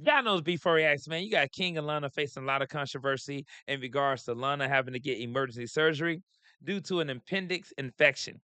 God knows before he acts, man. You got King and Lana facing a lot of controversy in regards to Lana having to get emergency surgery due to an appendix infection.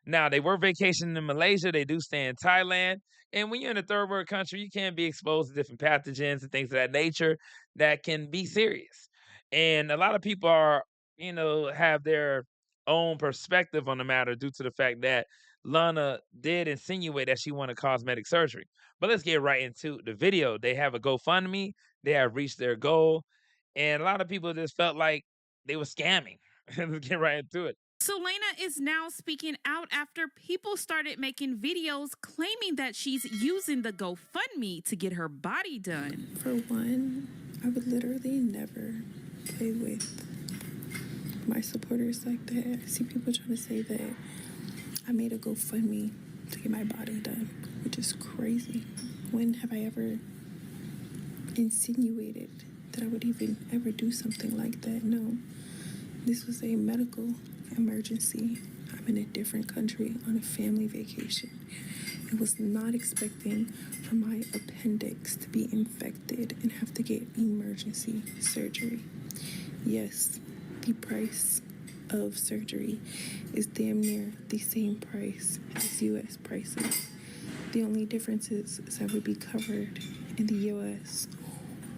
Now, they were vacationing in Malaysia. They do stay in Thailand. And when you're in a third world country, you can be exposed to different pathogens and things of that nature that can be serious. And a lot of people are, have their own perspective on the matter due to the fact that Lana did insinuate that she wanted cosmetic surgery. But let's get right into the video. They have a GoFundMe, they have reached their goal. And a lot of people just felt like they were scamming. Let's get right into it. So Laina is now speaking out after people started making videos claiming that she's using the GoFundMe to get her body done. For one, I would literally never play with my supporters like that. I see people trying to say that I made a GoFundMe to get my body done, which is crazy. When have I ever insinuated that I would even ever do something like that? No. This was a medical emergency. I'm in a different country on a family vacation. I was not expecting for my appendix to be infected and have to get emergency surgery. Yes, the price of surgery is damn near the same price as US prices. The only difference is I would be covered in the US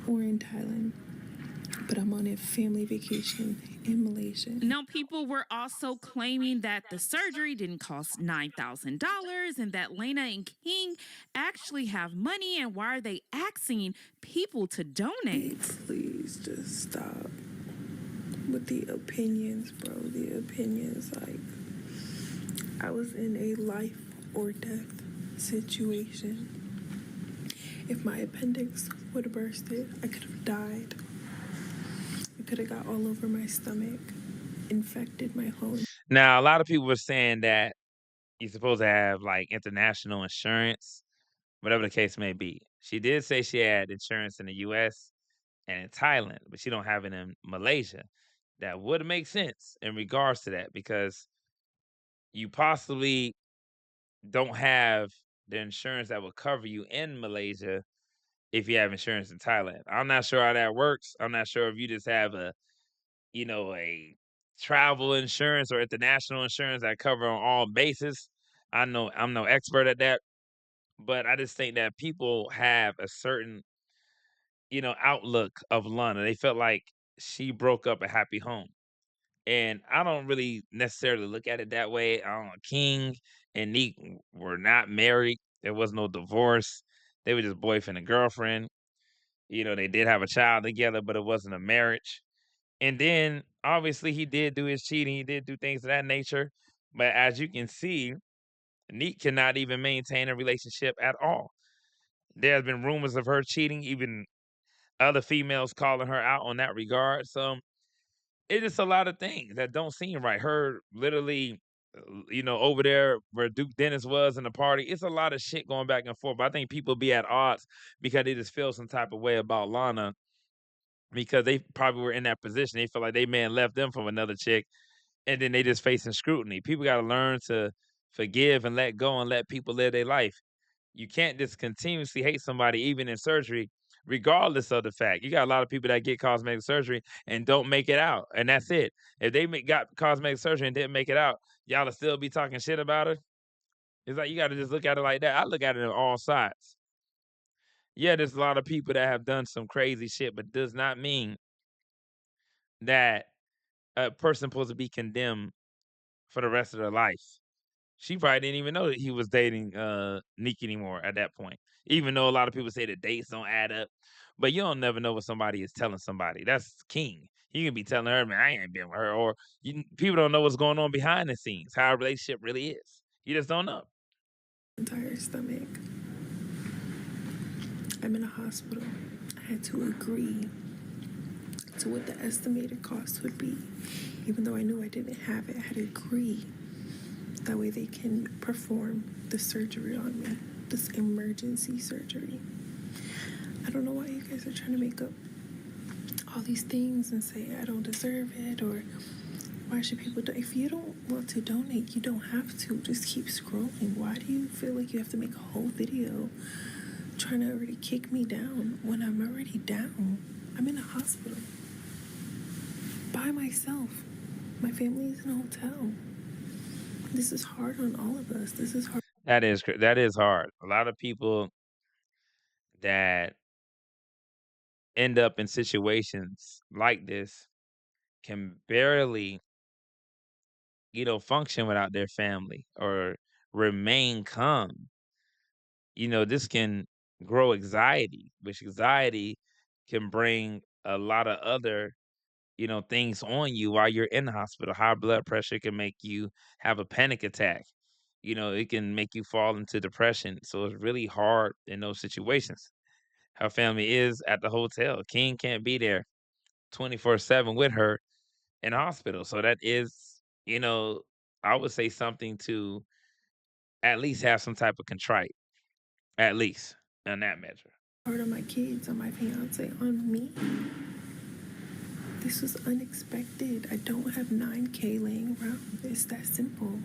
or in Thailand, but I'm on a family vacation in Malaysia. Now, people were also claiming that the surgery didn't cost $9,000 and that Laina and King actually have money, and why are they asking people to donate? Please just stop with the opinions, bro. The opinions, like, I was in a life or death situation. If my appendix would have bursted, I could have died. It could have got all over my stomach, infected my whole. Now, a lot of people were saying that you're supposed to have like international insurance, whatever the case may be. She did say she had insurance in the US and in Thailand, but she don't have it in Malaysia. That would make sense in regards to that because you possibly don't have the insurance that will cover you in Malaysia if you have insurance in Thailand. I'm not sure how that works. I'm not sure if you just have a travel insurance or international insurance that cover on all bases. I know I'm no expert at that, but I just think that people have a certain, outlook of Lana. They felt like she broke up a happy home. And I don't really necessarily look at it that way. I don't know. King and Neek were not married. There was no divorce. They were just boyfriend and girlfriend. They did have a child together, but it wasn't a marriage. And then obviously he did do his cheating. He did do things of that nature. But as you can see, Neek cannot even maintain a relationship at all. There has been rumors of her cheating, even other females calling her out on that regard. So it's just a lot of things that don't seem right. Her literally, over there where Duke Dennis was in the party. It's a lot of shit going back and forth. But I think people be at odds because they just feel some type of way about Lana because they probably were in that position. They feel like they man left them from another chick and then they just facing scrutiny. People got to learn to forgive and let go and let people live their life. You can't just continuously hate somebody, even in surgery, regardless of the fact. You got a lot of people that get cosmetic surgery and don't make it out, and that's it. If they got cosmetic surgery and didn't make it out, y'all will still be talking shit about her. It's like you got to just look at it like that. I look at it on all sides. Yeah, there's a lot of people that have done some crazy shit, but does not mean that a person supposed to be condemned for the rest of their life. She probably didn't even know that he was dating Nique anymore at that point. Even though a lot of people say the dates don't add up. But you don't never know what somebody is telling somebody. That's king. He can be telling her, man, I ain't been with her. Or people don't know what's going on behind the scenes, how a relationship really is. You just don't know. Entire stomach. I'm in a hospital. I had to agree to what the estimated cost would be. Even though I knew I didn't have it, I had to agree. That way they can perform the surgery on me, this emergency surgery. I don't know why you guys are trying to make up all these things and say I don't deserve it, or why should people do? If you don't want to donate, you don't have to. Just keep scrolling. Why do you feel like you have to make a whole video trying trying to already kick me down when I'm already down. I'm in a hospital by myself. My family is in a hotel. This is hard on all of us. This is hard. That is hard. A lot of people that end up in situations like this can barely, function without their family or remain calm. This can grow anxiety, which anxiety can bring a lot of other, things on you while you're in the hospital. High blood pressure can make you have a panic attack. It can make you fall into depression. So it's really hard in those situations. Her family is at the hotel. King can't be there 24/7 with her in the hospital. So that is, I would say something to at least have some type of contrite, at least on that measure. Hard on my kids, on my fiance, on me. This was unexpected. I don't have 9K laying around. It's that simple.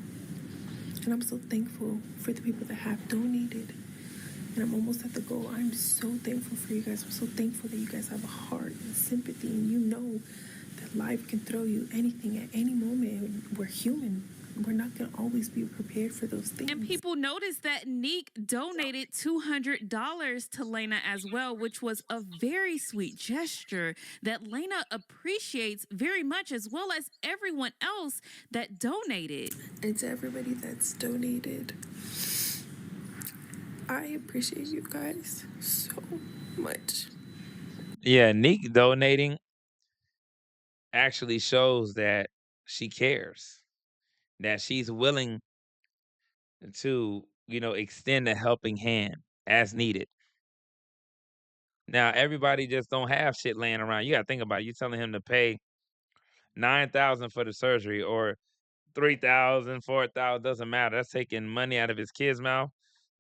And I'm so thankful for the people that have donated. And I'm almost at the goal. I'm so thankful for you guys. I'm so thankful that you guys have a heart and sympathy, and you know that life can throw you anything at any moment. We're human. We're not going to always be prepared for those things. And people noticed that Nique donated $200 to Laina as well, which was a very sweet gesture that Laina appreciates very much, as well as everyone else that donated. And to everybody that's donated, I appreciate you guys so much. Yeah, Nick donating actually shows that she cares, that she's willing to, extend a helping hand as needed. Now, everybody just don't have shit laying around. You gotta think about it. You telling him to pay 9,000 for the surgery or 3,000, 4,000, doesn't matter. That's taking money out of his kid's mouth.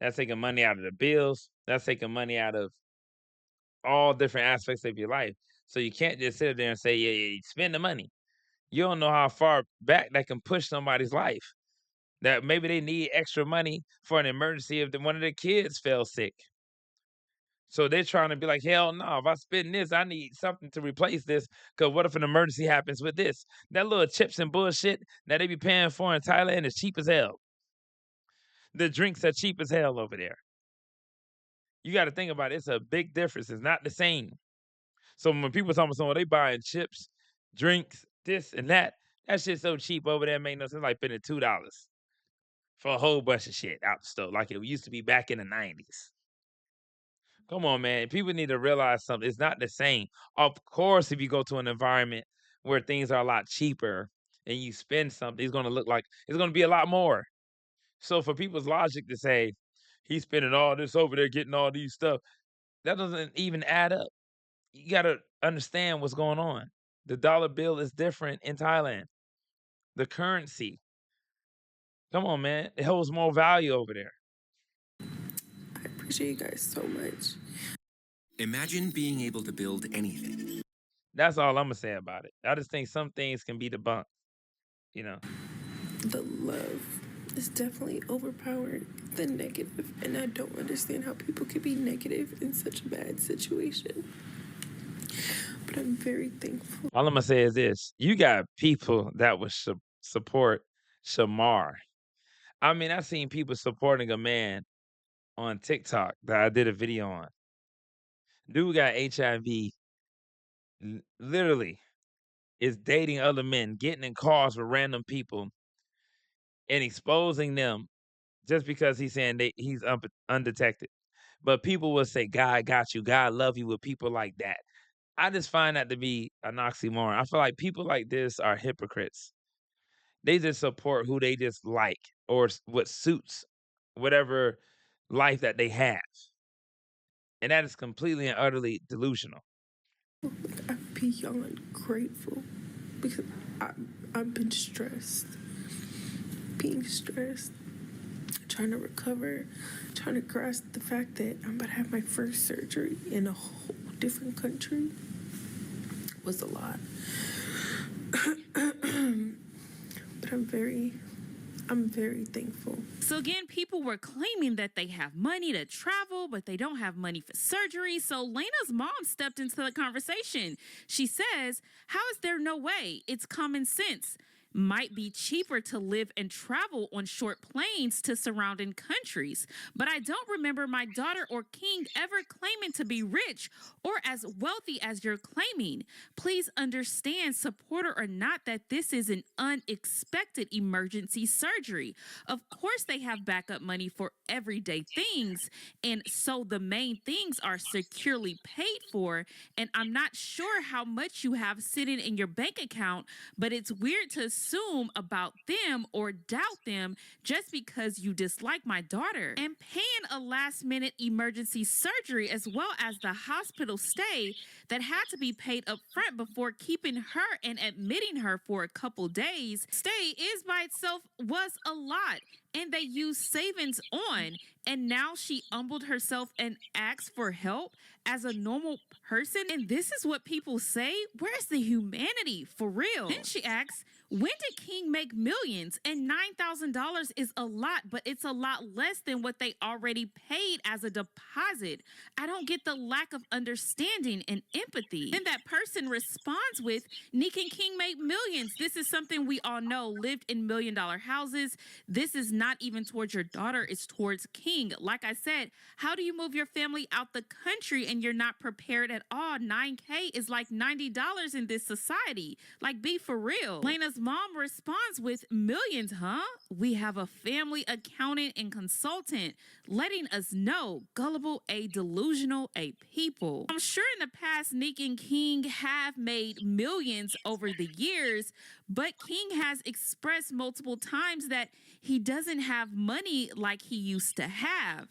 That's taking money out of the bills. That's taking money out of all different aspects of your life. So you can't just sit there and say, yeah, yeah, spend the money. You don't know how far back that can push somebody's life. That maybe they need extra money for an emergency if one of their kids fell sick. So they're trying to be like, hell no, if I spend this, I need something to replace this. Because what if an emergency happens with this? That little chips and bullshit that they be paying for in Thailand is cheap as hell. The drinks are cheap as hell over there. You got to think about it. It's a big difference. It's not the same. So when people talk about someone, they buying chips, drinks, this and that shit's so cheap over there, make no sense. Like spending $2 for a whole bunch of shit out the store, like it used to be back in the 90s. Come on, man. People need to realize something. It's not the same. Of course, if you go to an environment where things are a lot cheaper and you spend something, it's going to look like it's going to be a lot more. So for people's logic to say he's spending all this over there, getting all these stuff, that doesn't even add up. You got to understand what's going on. The dollar bill is different in Thailand. The currency. Come on, man. It holds more value over there. I appreciate you guys so much. Imagine being able to build anything. That's all I'm going to say about it. I just think some things can be debunked, The love is definitely overpowered the negative, and I don't understand how people could be negative in such a bad situation. But I'm very thankful. All I'm going to say is this. You got people that would support Shamar. I mean, I've seen people supporting a man on TikTok that I did a video on. Dude got HIV, literally is dating other men, getting in cars with random people and exposing them just because he's saying he's undetected. But people will say, God got you, God love you with people like that. I just find that to be an oxymoron. I feel like people like this are hypocrites. They just support who they just like or what suits whatever life that they have. And that is completely and utterly delusional. I'm beyond grateful because I've been stressed, being stressed, trying to recover, trying to grasp the fact that I'm about to have my first surgery in a whole different country was a lot. But I'm very I'm very thankful. So again, people were claiming that they have money to travel, but they don't have money for surgery. So Lena's mom stepped into the conversation. She says, "How is there no way? It's common sense. Might be cheaper to live and travel on short planes to surrounding countries. But I don't remember my daughter or King ever claiming to be rich or as wealthy as you're claiming. Please understand, supporter or not, that this is an unexpected emergency surgery. Of course, they have backup money for everyday things. And so the main things are securely paid for. And I'm not sure how much you have sitting in your bank account, but it's weird to assume about them or doubt them just because you dislike my daughter. And paying a last minute emergency surgery as well as the hospital stay that had to be paid up front before keeping her and admitting her for a couple days. Stay is by itself was a lot, and they used savings on. And now she humbled herself and asked for help as a normal person. And this is what people say. Where's the humanity for real? Then she asks, when did King make millions? And $9,000 is a lot, but it's a lot less than what they already paid as a deposit. I don't get the lack of understanding and empathy. Then that person responds with, Nique and King made millions. This is something we all know, lived in $1 million houses. This is not even towards your daughter, it's towards King. Like I said, how do you move your family out the country and you're not prepared at all? $9K is like $90 in this society. Like, be for real. Lena's mom responds with, millions, huh? We have a family accountant and consultant letting us know. Gullible, a delusional, a people. I'm sure in the past, Nique and King have made millions over the years, but King has expressed multiple times that he doesn't have money like he used to have.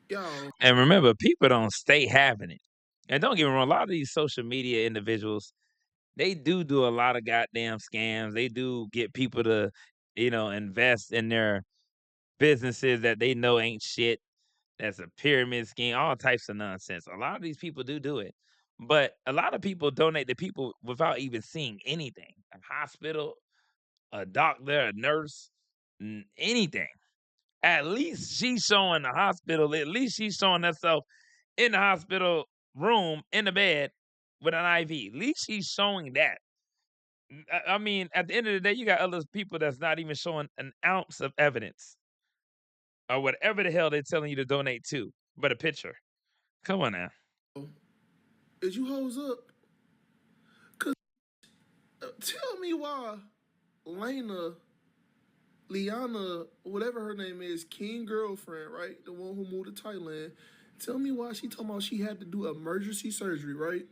Yo, And remember, people don't stay having it. And don't get me wrong, a lot of these social media individuals, they do a lot of goddamn scams. They do get people to, invest in their businesses that they know ain't shit. That's a pyramid scheme, all types of nonsense. A lot of these people do it. But a lot of people donate to people without even seeing anything. A hospital, a doctor, a nurse, anything. At least she's showing the hospital, at least she's showing herself in the hospital room, in the bed with an IV. At least she's showing that. I mean, at the end of the day, you got other people that's not even showing an ounce of evidence or whatever the hell they're telling you to donate to, but a picture. Come on now. is you hoes up? Cause tell me why Laina, Liana, whatever her name is, King girlfriend, right? The one who moved to Thailand. Tell me why she talking about she had to do emergency surgery, right?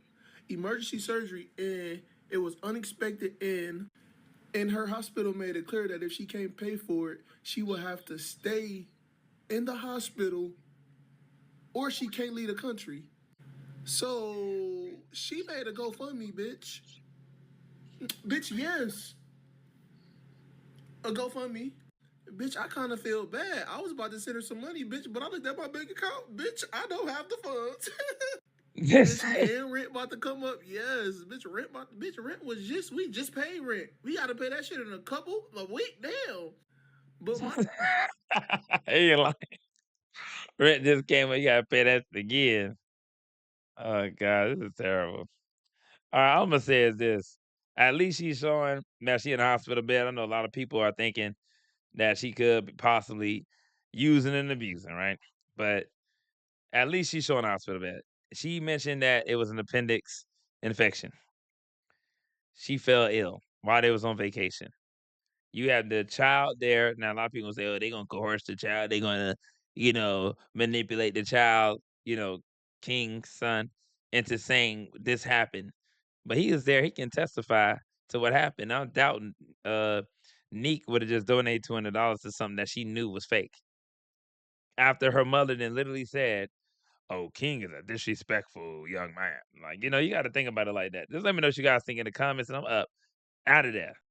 Emergency surgery, and it was unexpected, and her hospital made it clear that if she can't pay for it, she will have to stay in the hospital or she can't leave the country. So she made a GoFundMe, bitch. Bitch, yes. A GoFundMe. Bitch, I kind of feel bad. I was about to send her some money, bitch, but I looked at my bank account. Bitch, I don't have the funds. Yes. Bitch, and rent about to come up. Yes, bitch, rent was we just paid rent. We gotta pay that shit in a week. Damn. But my Hey, like, rent just came up. You gotta pay that again. Oh god, this is terrible. All right, I'm gonna say is this. At least she's showing that she in a hospital bed. I know a lot of people are thinking that she could be possibly using and abusing, right? But at least she's showing a hospital bed. She mentioned that it was an appendix infection. She fell ill while they was on vacation. You have the child there. Now, a lot of people say, "Oh, they're gonna coerce the child. They're gonna, manipulate the child." King's son into saying this happened, but he is there. He can testify to what happened. I'm doubting Neek would have just donated $200 to something that she knew was fake. After her mother then literally said, "Oh, King is a disrespectful young man." Like, you got to think about it like that. Just let me know what you guys think in the comments, and I'm up out of there.